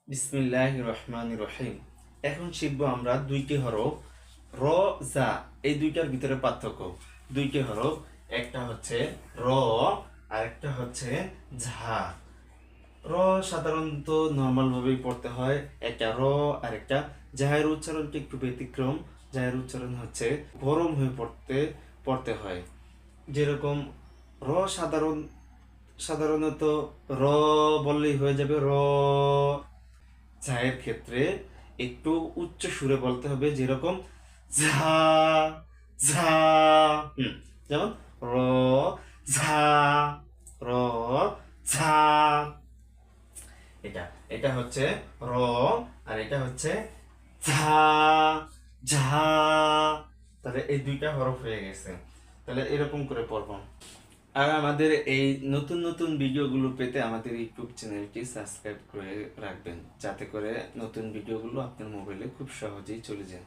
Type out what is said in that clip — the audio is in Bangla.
বিসমিল্লাহির রহমানির রহিম। এখন শিখবো আমরা দুইটি হরফ র, জা, এই দুইটার ভিতরে পার্থক্য। দুইটি হরফ, একটা হচ্ছে র আর একটা হচ্ছে ঝা। র সাধারণত নর্মাল ভাবেই পড়তে হয়, একটা র আর একটা জাহের উচ্চারণটা একটু ব্যতিক্রম। জাহের উচ্চারণ হচ্ছে গরম হয়ে পড়তে পড়তে হয়। যেরকম র সাধারণত র বললেই হয়ে যাবে র। ঝায়ের ক্ষেত্রে একটু উচ্চ সুরে বলতে হবে, যেরকম ঝা ঝা। যেমন র ঝা, র ঝা। এটা এটা হচ্ছে র আর এটা হচ্ছে ঝা ঝা। তাহলে এই দুইটা হরফ হয়ে গেছে। তাহলে এরকম করে পড়বো। আর আমাদের এই নতুন নতুন ভিডিওগুলো পেতে আমাদের ইউটিউব চ্যানেলটি সাবস্ক্রাইব করে রাখবেন, যাতে করে নতুন ভিডিওগুলো আপনার মোবাইলে খুব সহজেই চলে যায়।